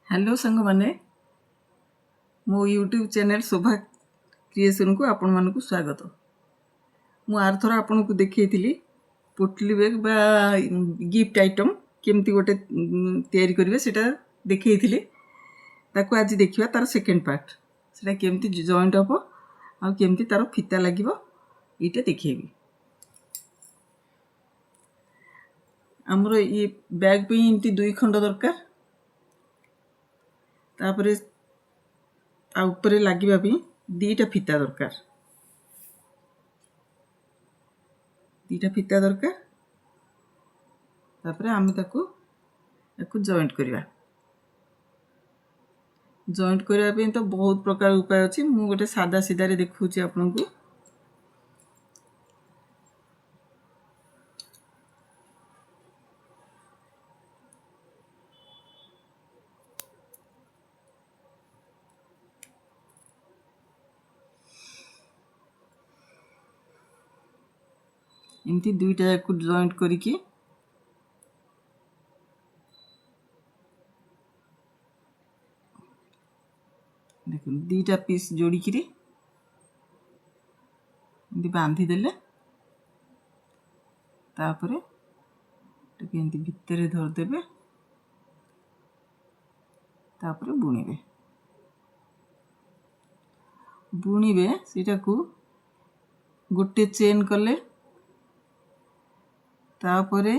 Hello सांग माने मो यूट्यूब चैनल शोभा क्रिएशन को आपण मानक स्वागत। मु आर थर आपन को देखैथिली पोटली बैग बा गिफ्ट आइटम केमती गोटे तयारी करिवे सेटा देखैथिली। ताको आज देखिबा तार सेकंड पार्ट सेटा केमती जॉइंट हबो आ केमती तार फिता लागिवो इटे देखैबी। हमरो ये बैग पे इंती दुई खंड दरकार। तापरे आ ऊपर लागिबा भी दीटा फिता दरकार। दीटा फिता दरकार। तापरे आमे ताको जॉइंट करिवा। जॉइंट करिया पे तो बहुत प्रकार उपाय अछि। मु गोटे सादा सीधा रे देखुची आपन को। इनती दुईटा को जॉइंट करिकी देखो दीटा पीस जोड़ी किरी इनती बांधी देले तापरे टके इनती भितरे धर देबे तापरे बुणीबे सेटा को गोटे चेन कले तापरे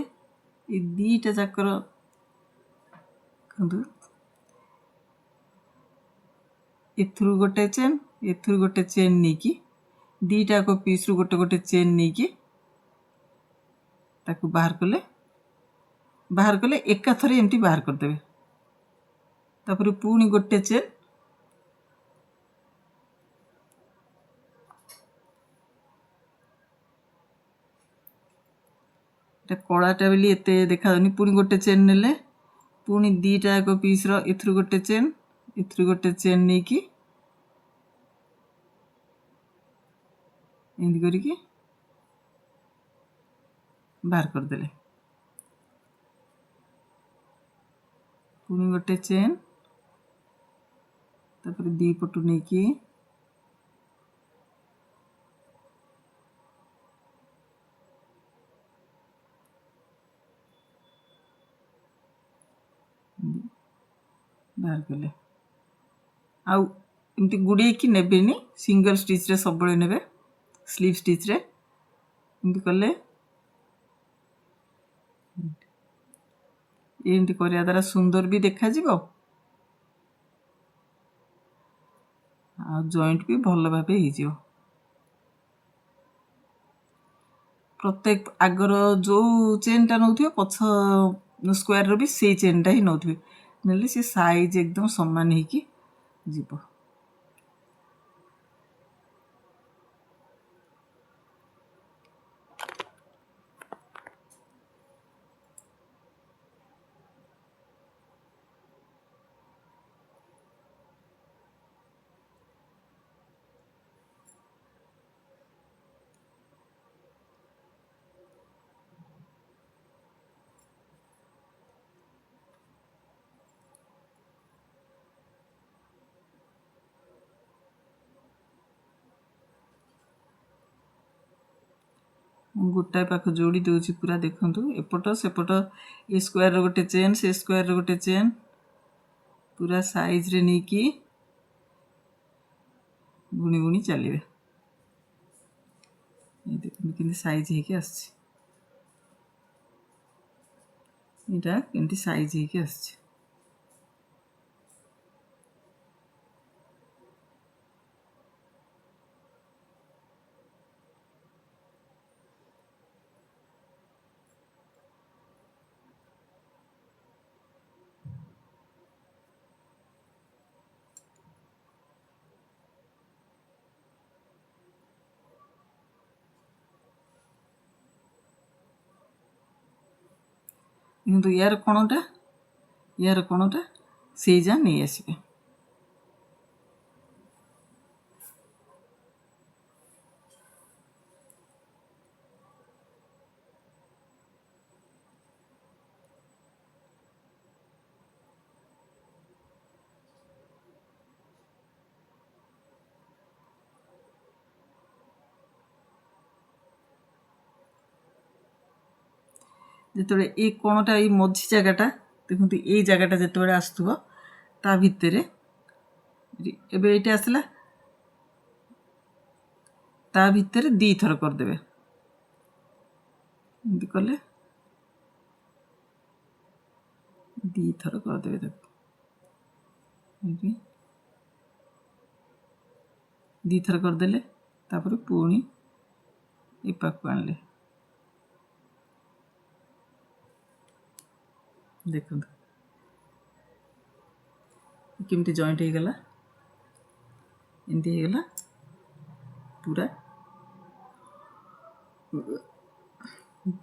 ए दीटा जाकर खंदु एथुरु गोटे चेन नेकी दीटा को पीस रु गोटे गोटे चेन नेकी ताकू बाहर कले एका थरे एमती बाहर कर देबे। तापरे पूनी गोटे चेन कड़ाटा बेली एते देखानी पुणी गोटे चेन नेले पुणी दीटा को पीस रो एथुरु गोटे चेन नेकी एंदी करिकी बाहर कर देले। पुणी गोटे चेन तापरे दी पटु नेकी बाहर कले आउ एमती गुड़े की नेबेनी सिंगल स्टिच रे सब बळे नेबे स्लीव स्टिच रे एमती कले एमती करिया द्वारा सुंदर भी देखा जिवो आ जॉइंट भी भल भाबे हि जिवो। प्रत्येक आगर जो चेनटा नउथिबे पछ स्क्वायर रो भी सेई चेनटा ही नउथिबे नेले से साइज एकदम समान हे की जिवो। गोटाए पाख जोड़ी दूची पूरा देखंतु एपट सेपट ए स्क्वायर रो गोटे चेन से स्क्वायर रो गोटे चेन पूरा साइज रे नेकी बुणी बुणी चलिबे। ए देखंतु किंती साइज हे के आछि एटा किंती साइज हे के आछि। किंतु यार कोणटा से जा नहीं आसबे। ଯେତେବେଳେ ଏଇ କୋଣଟା ଏଇ ମଝି ଜାଗାଟା ଦେଖନ୍ତୁ ଏଇ ଜାଗାଟା ଯେତେବେଳେ ଆସୁଥିବ ତା ଭିତରେ ଏବେ ଏଇଟା ଆସିଲା ତା ଭିତରେ ଦୁଇଥର କରିଦେବେ। ଏମିତି କଲେ ଦୁଇଥର କରିଦେବେ। ତାକୁ ଦୁଇଥର କରିଦେଲେ ତାପରେ ପୁଣି ଏ ପାଖକୁ ଆଣିଲେ ଦେଖନ୍ତୁ କେମିତି ଜଏଣ୍ଟ ହେଇଗଲା। ଏମିତି ହେଇଗଲା ପୁରା।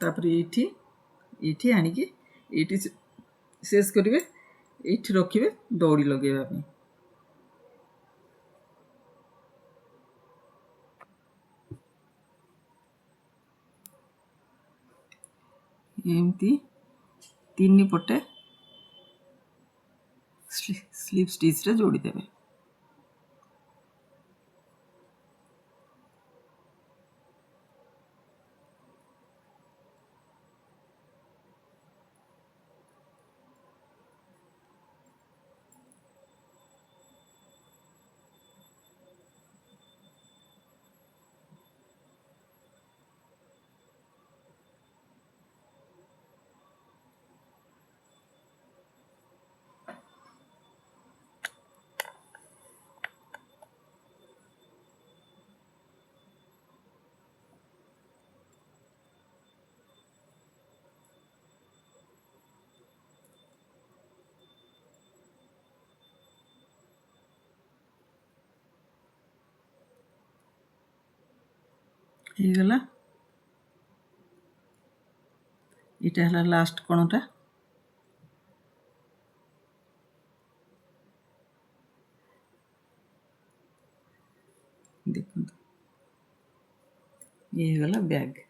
ତାପରେ ଏଇଠି ଆଣିକି ଏଇଠି ଶେଷ କରିବେ, ଏଇଠି ରଖିବେ ଦଉଡ଼ି ଲଗାଇବା ପାଇଁ। ଏମିତି 3 ପଟେ ସ୍ଲିପ୍ ଷ୍ଟିଚ୍ରେ ଯୋଡ଼ିଦେବେ। ହେଇଗଲା। ଏଇଟା ହେଲା ଲାଷ୍ଟ କୋଣଟା। ଦେଖନ୍ତୁ ଇଏ ହେଇଗଲା ବ୍ୟାଗ୍।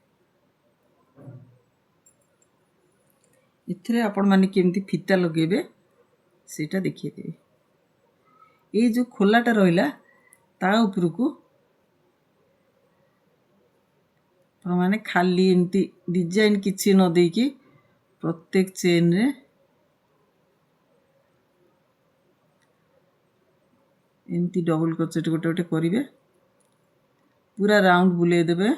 ଏଥିରେ ଆପଣମାନେ କେମିତି ଫିତା ଲଗାଇବେ ସେଇଟା ଦେଖେଇଦେବି। ଏଇ ଯେଉଁ ଖୋଲାଟା ରହିଲା ତା ଉପରକୁ ଆପଣମାନେ ଖାଲି ଏମିତି ଡିଜାଇନ୍ କିଛି ନ ଦେଇକି ପ୍ରତ୍ୟେକ ଚେନ୍ରେ ଏମିତି ଡବଲ୍ କ୍ରୋଚେଟ୍ ଗୋଟେ ଗୋଟେ କରିବେ, ପୁରା ରାଉଣ୍ଡ ବୁଲେଇ ଦେବେ।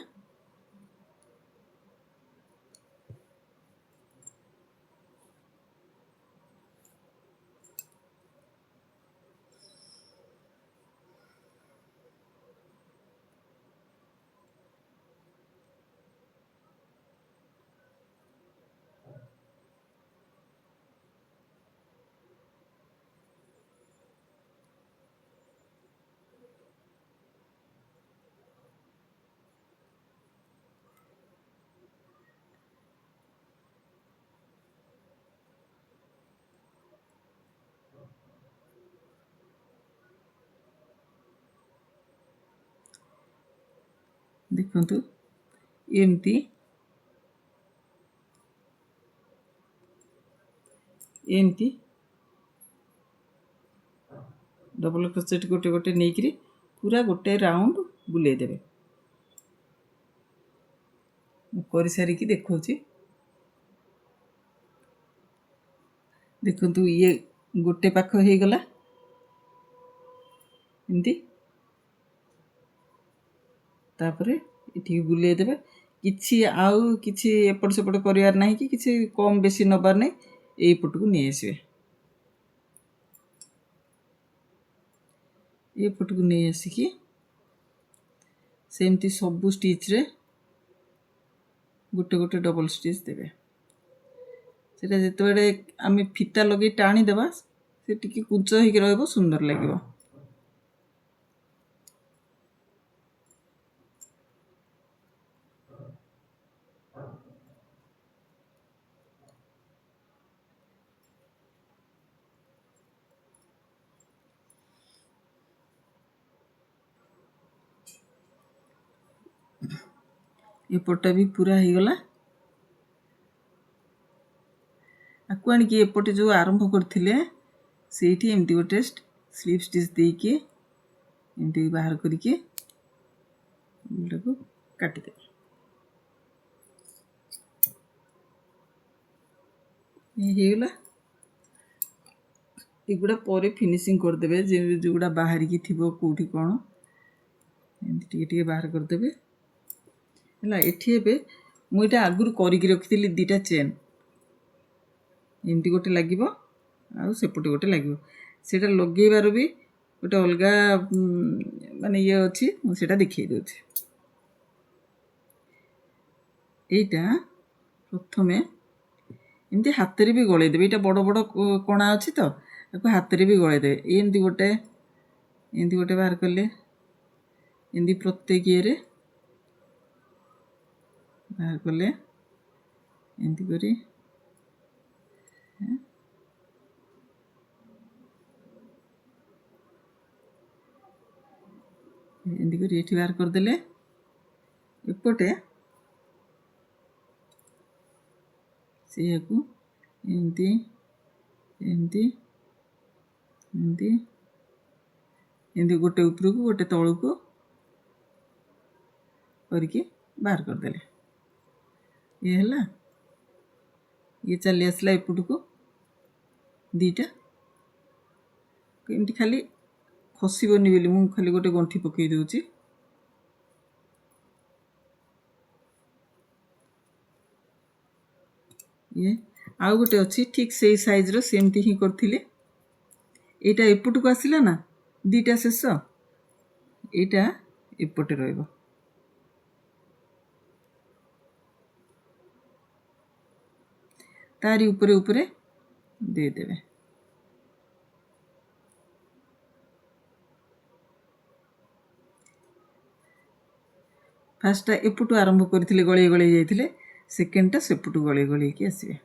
ଦେଖନ୍ତୁ ଏମିତି ଏମିତି ଡବଲ୍ କ୍ରୋଚେଟ୍ ଗୋଟେ ଗୋଟେ ନେଇକିରି ପୁରା ଗୋଟେ ରାଉଣ୍ଡ ବୁଲେଇ ଦେବେ। ମୁଁ କରିସାରିକି ଦେଖାଉଛି। ଦେଖନ୍ତୁ ଇଏ ଗୋଟେ ପାଖ ହେଇଗଲା ଏମିତି। ତାପରେ ଏଠିକି ବୁଲେଇ ଦେବେ। କିଛି ଆଉ କିଛି ଏପଟ ସେପଟ କରିବାର ନାହିଁ କି କିଛି କମ୍ ବେଶୀ ନେବାର ନାହିଁ। ଏଇପଟକୁ ନେଇ ଆସିବେ, ଏପଟକୁ ନେଇ ଆସିକି ସେମିତି ସବୁ ଷ୍ଟିଚ୍ରେ ଗୋଟେ ଗୋଟେ ଡବଲ୍ ଷ୍ଟିଚ୍ ଦେବେ। ସେଟା ଯେତେବେଳେ ଆମେ ଫିତା ଲଗାଇ ଟାଣିଦେବା ସେ ଟିକେ କୁଞ୍ଚ ହେଇକି ରହିବ, ସୁନ୍ଦର ଲାଗିବ। ଏପଟଟା ବି ପୁରା ହେଇଗଲା। ଆକୁ ଆଣିକି ଏପଟେ ଯେଉଁ ଆରମ୍ଭ କରିଥିଲେ ସେଇଠି ଏମିତି ଗୋଟେ ସ୍ଲିପ୍ ଷ୍ଟିଚ୍ ଦେଇକି ଏମିତି ବାହାର କରିକି ଏଟାକୁ କାଟିଦେବେ। ये ହେଇଗଲା। ଏଗୁଡ଼ା ପରେ ଫିନିସିଂ କରିଦେବେ, ଯେଉଁଗୁଡ଼ା ବାହାରିକି ଥିବ କେଉଁଠି କ'ଣ ଏମିତି ଟିକେ ଟିକେ ବାହାର କରିଦେବେ ହେଲା। ଏଠି ଏବେ ମୁଁ ଏଇଟା ଆଗରୁ କରିକି ରଖିଥିଲି ଦୁଇଟା ଚେନ୍, ଏମିତି ଗୋଟେ ଲାଗିବ ଆଉ ସେପଟେ ଗୋଟେ ଲାଗିବ। ସେଇଟା ଲଗେଇବାର ବି ଗୋଟେ ଅଲଗା ମାନେ ଇଏ ଅଛି, ମୁଁ ସେଇଟା ଦେଖେଇ ଦେଉଛି। এইটা ପ୍ରଥମେ ଏମିତି ହାତରେ ବି ଗଳେଇ ଦେବେ। ଏଇଟା ବଡ଼ ବଡ଼ କଣା ଅଛି ତ, ତାକୁ ହାତରେ ବି ଗଳେଇ ଦେବେ। ଏମିତି ଗୋଟେ ବାହାର କଲେ, ଏମିତି ପ୍ରତ୍ୟେକ ଇଏରେ ବାହାର କଲେ, ଏମିତି କରି ଏମିତି କରି ଏଠି ବାହାର କରିଦେଲେ। ଏପଟେ ସେଇଆକୁ ଏମିତି ଏମିତି ଏମିତି ଏମିତି ଗୋଟେ ଉପରକୁ ଗୋଟେ ତଳକୁ କରିକି ବାହାର କରିଦେଲେ। ଇଏ ହେଲା, ଇଏ ଚାଲି ଆସିଲା ଏପଟକୁ ଦୁଇଟା। ଏମିତି ଖାଲି ଖସିବନି ବୋଲି ମୁଁ ଖାଲି ଗୋଟେ ଗଣ୍ଠି ପକାଇ ଦେଉଛି। ଇଏ ଆଉ ଗୋଟେ ଅଛି ଠିକ୍ ସେଇ ସାଇଜ୍ର, ସେମିତି ହିଁ କରିଥିଲେ। ଏଇଟା ଏପଟକୁ ଆସିଲା ନା ଦୁଇଟା ଶେଷ, ଏଇଟା ଏପଟେ ରହିବ। ତାରି ଉପରେ ଉପରେ ଦେଇଦେବେ। ଫାର୍ଷ୍ଟଟା ଏପଟୁ ଆରମ୍ଭ କରିଥିଲେ, ଗଳେଇ ଗଳେଇ ଯାଇଥିଲେ। ସେକେଣ୍ଡଟା ସେପଟୁ ଗଳେଇ ଗଳେଇକି ଆସିବେ।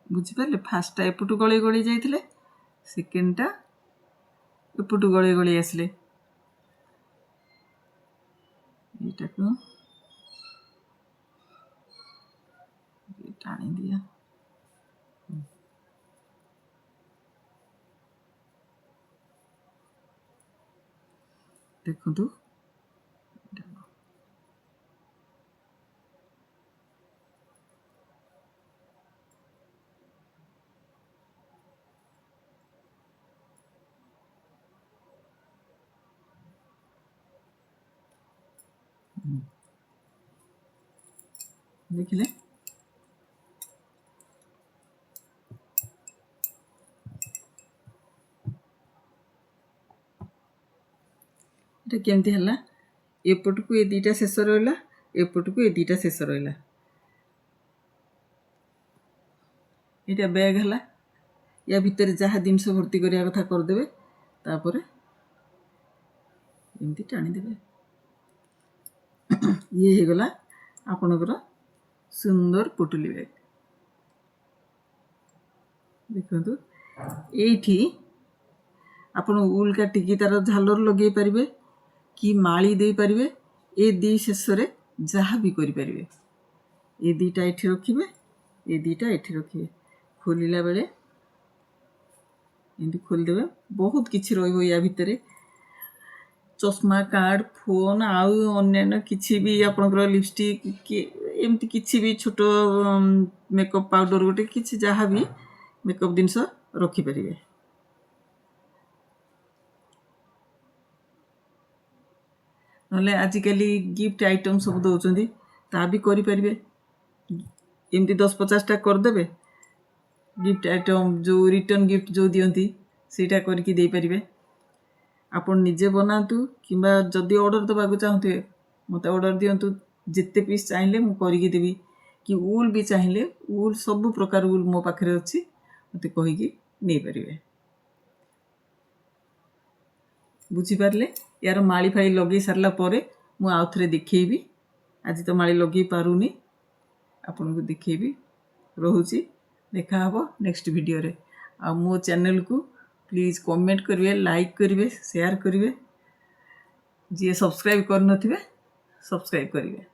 ବୁଝିପାରିଲେ? ଫାର୍ଷ୍ଟଟା ଏପଟୁ ଗଳେଇ ଗଳେଇ ଯାଇଥିଲେ, ସେକେଣ୍ଡଟା ଏପଟୁ ଗଳେଇ ଗଳେଇ ଆସିଲେ। ଏଇଟାକୁ ଟାଣି ଦିଅ। ଦେଖନ୍ତୁ ଦେଖିଲେ? এটা କେମିତି ହେଲା? ଏପଟକୁ ଏ ଦୁଇଟା ଶେଷ ରହିଲା, ଏପଟକୁ ଏ ଦୁଇଟା ଶେଷ ରହିଲା। ଏଇଟା ବ୍ୟାଗ୍ ହେଲା। ୟା ଭିତରେ ଯାହା ଜିନିଷ ଭର୍ତ୍ତି କରିବା କଥା କରିଦେବେ, ତାପରେ ଏମିତି ଟାଣିଦେବେ। ଇଏ ହେଇଗଲା ଆପଣଙ୍କର ସୁନ୍ଦର ପୁଟୁଲି ବ୍ୟାଗ୍। ଦେଖନ୍ତୁ, ଏଇଠି ଆପଣ ଉଲ୍ କାଟିକି ତାର ଝାଲର ଲଗାଇ ପାରିବେ କି ମାଳି ଦେଇପାରିବେ। ଏ ଦୁଇ ଶେଷରେ ଯାହା ବି କରିପାରିବେ। ଏ ଦୁଇଟା ଏଠି ରଖିବେ, ଏ ଦୁଇଟା ଏଠି ରଖିବେ। ଖୋଲିଲା ବେଳେ ଏମିତି ଖୋଲିଦେବେ। ବହୁତ କିଛି ରହିବ ୟା ଭିତରେ, ଚଷମା, କାର୍ଡ଼, ଫୋନ୍, ଆଉ ଅନ୍ୟାନ୍ୟ କିଛି ବି ଆପଣଙ୍କର ଲିପଷ୍ଟିକ୍ କି ଏମିତି କିଛି ବି ଛୋଟ ମେକଅପ୍ ପାଉଡ଼ର ଗୋଟେ କିଛି ଯାହା ବି ମେକଅପ୍ ଜିନିଷ ରଖିପାରିବେ। ନହେଲେ ଆଜିକାଲି ଗିଫ୍ଟ ଆଇଟମ୍ ସବୁ ଦେଉଛନ୍ତି, ତା ବି କରିପାରିବେ। ଏମିତି 10-50ଟା କରିଦେବେ। ଗିଫ୍ଟ ଆଇଟମ୍ ଯେଉଁ ରିଟର୍ନ ଗିଫ୍ଟ ଯେଉଁ ଦିଅନ୍ତି, ସେଇଟା କରିକି ଦେଇପାରିବେ। ଆପଣ ନିଜେ ବନାନ୍ତୁ, କିମ୍ବା ଯଦି ଅର୍ଡ଼ର ଦେବାକୁ ଚାହୁଁଥିବେ ମୋତେ ଅର୍ଡ଼ର ଦିଅନ୍ତୁ। ଯେତେ ପିସ୍ ଚାହିଁଲେ ମୁଁ କରିକି ଦେବି। କି ଉଲ୍ ବି ଚାହିଁଲେ, ଉଲ୍ ସବୁ ପ୍ରକାର ଉଲ୍ ମୋ ପାଖରେ ଅଛି, ମୋତେ କହିକି ନେଇପାରିବେ। ବୁଝିପାରିଲେ? ୟାର ମାଳି ଫାଳି ଲଗାଇ ସାରିଲା ପରେ ମୁଁ ଆଉ ଥରେ ଦେଖେଇବି। ଆଜି ତ ମାଳି ଲଗାଇ ପାରୁନି, ଆପଣଙ୍କୁ ଦେଖେଇବି। ରହୁଛି, ଦେଖା ହେବ ନେକ୍ସଟ ଭିଡ଼ିଓରେ। ଆଉ ମୋ ଚ୍ୟାନେଲକୁ ପ୍ଲିଜ୍ କମେଣ୍ଟ କରିବେ, ଲାଇକ୍ କରିବେ, ସେୟାର କରିବେ। ଯିଏ ସବସ୍କ୍ରାଇବ୍ କରିନଥିବେ ସବସ୍କ୍ରାଇବ୍ କରିବେ।